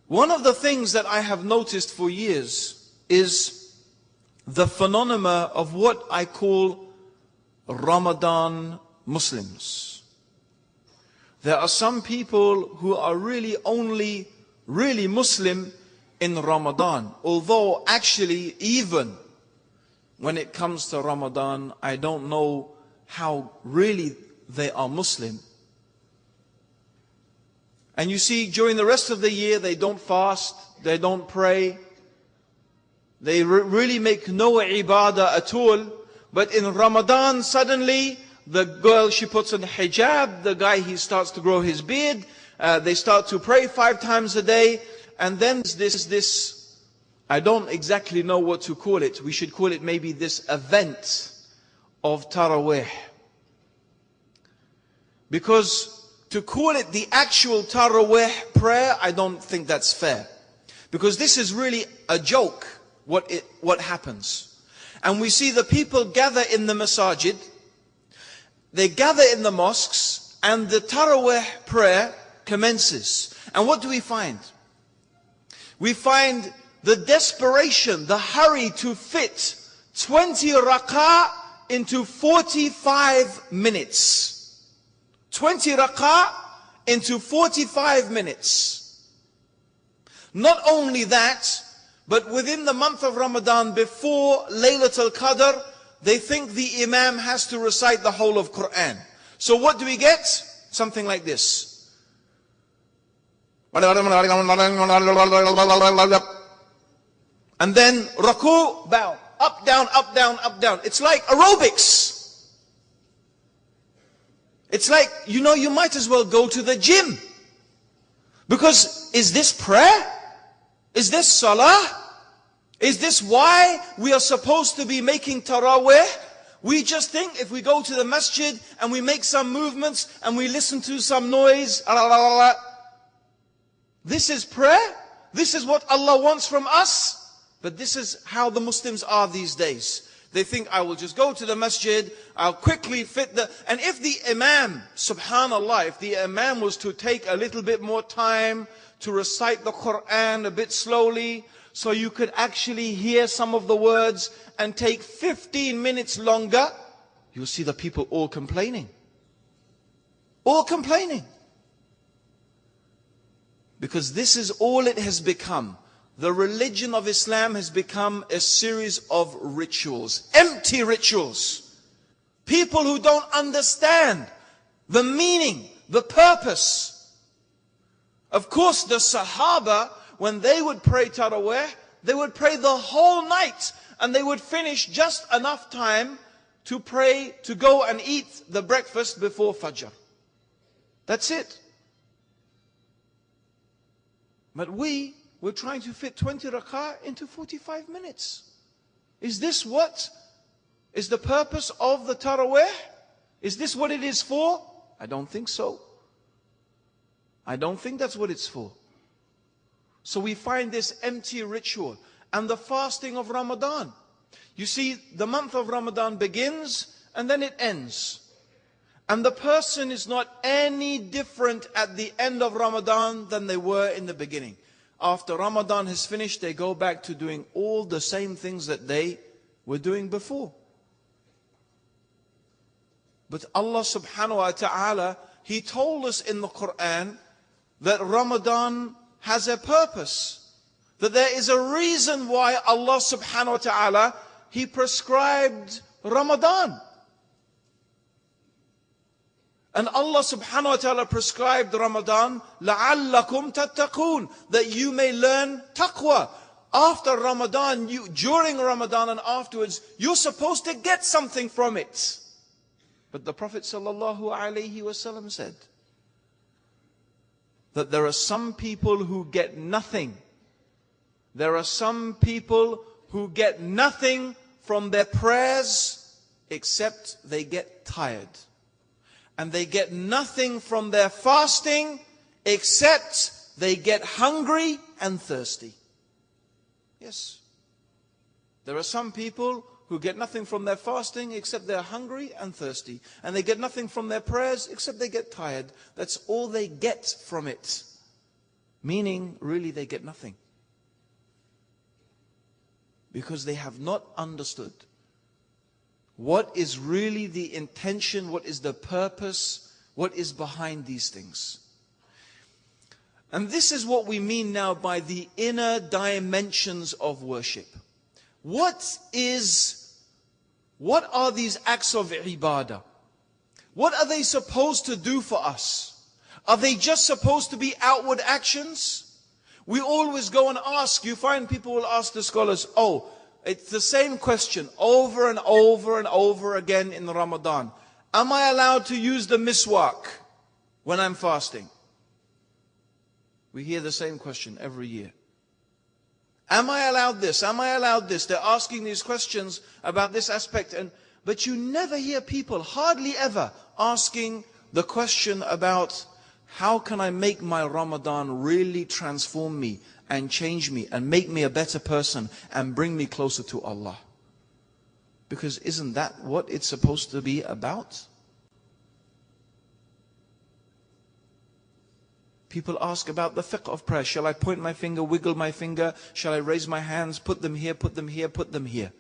One of the things that I have noticed for years is the phenomenon of what I call Ramadan Muslims. There are some people who are really only Muslim in Ramadan, although actually even when it comes to Ramadan, I don't know how really they are Muslim. And you see, during the rest of the year, they don't fast, they don't pray, they really make no ibadah at all. But in Ramadan, suddenly, the girl, she puts on hijab, the guy, he starts to grow his beard, they start to pray 5 times a day, and then this, I don't exactly know what to call it. We should call it maybe this event of Taraweeh. Because to call it the actual Taraweeh prayer, I don't think that's fair. Because this is really a joke, what happens. And we see the people gather in the masajid, they gather in the mosques, and the Taraweeh prayer commences. And what do we find? We find the desperation, the hurry to fit 20 rak'ah into 45 minutes. 20 rak'ah into 45 minutes. Not only that, but within the month of Ramadan, before Laylatul Qadr, they think the Imam has to recite the whole of Quran. So what do we get? Something like this. And then Raku, bow, up, down, up, down, up, down. It's like aerobics. It's like, you know, you might as well go to the gym. Because is this prayer? Is this salah? Is this why we are supposed to be making Taraweeh? We just think if we go to the masjid and we make some movements and we listen to some noise, this is prayer? This is what Allah wants from us? But this is how the Muslims are these days. They think, I will just go to the masjid, I'll quickly fit the... And if the Imam, subhanallah, if the Imam was to take a little bit more time to recite the Quran a bit slowly, so you could actually hear some of the words and take 15 minutes longer, you'll see the people all complaining. All complaining. Because this is all it has become. The religion of Islam has become a series of rituals. Empty rituals. People who don't understand the meaning, the purpose. Of course, the Sahaba, when they would pray Taraweeh, they would pray the whole night. And they would finish just enough time to pray, to go and eat the breakfast before Fajr. That's it. But we're trying to fit 20 rak'ah into 45 minutes. Is this what is the purpose of the Taraweeh? Is this what it is for? I don't think so. I don't think that's what it's for. So we find this empty ritual. And the fasting of Ramadan. You see, the month of Ramadan begins and then it ends. And the person is not any different at the end of Ramadan than they were in the beginning. After Ramadan has finished, they go back to doing all the same things that they were doing before. But Allah subhanahu wa ta'ala, He told us in the Quran that Ramadan has a purpose. That there is a reason why Allah subhanahu wa ta'ala, He prescribed Ramadan. And Allah subhanahu wa ta'ala prescribed Ramadan, لَعَلَّكُمْ تَتَّقُونَ, that you may learn taqwa. After Ramadan, during Ramadan and afterwards, you're supposed to get something from it. But the Prophet sallallahu alaihi wasallam said that there are some people who get nothing. There are some people who get nothing from their prayers except they get tired. And they get nothing from their fasting except they get hungry and thirsty. Yes. There are some people who get nothing from their fasting except they're hungry and thirsty. And they get nothing from their prayers except they get tired. That's all they get from it. Meaning, really, they get nothing. Because they have not understood what is really the intention, what is the purpose, what is behind these things. And this is what we mean now by the inner dimensions of worship. What are these acts of ibadah? What are they supposed to do for us? Are they just supposed to be outward actions? We always go and ask, you find people will ask the scholars, oh, it's the same question over and over and over again in Ramadan. Am I allowed to use the miswak when I'm fasting? We hear the same question every year. Am I allowed this? Am I allowed this? They're asking these questions about this aspect, but you never hear people, hardly ever, asking the question about how can I make my Ramadan really transform me and change me and make me a better person and bring me closer to Allah. Because isn't that what it's supposed to be about? People ask about the fiqh of prayer. Shall I point my finger, wiggle my finger? Shall I raise my hands, put them here, put them here, put them here?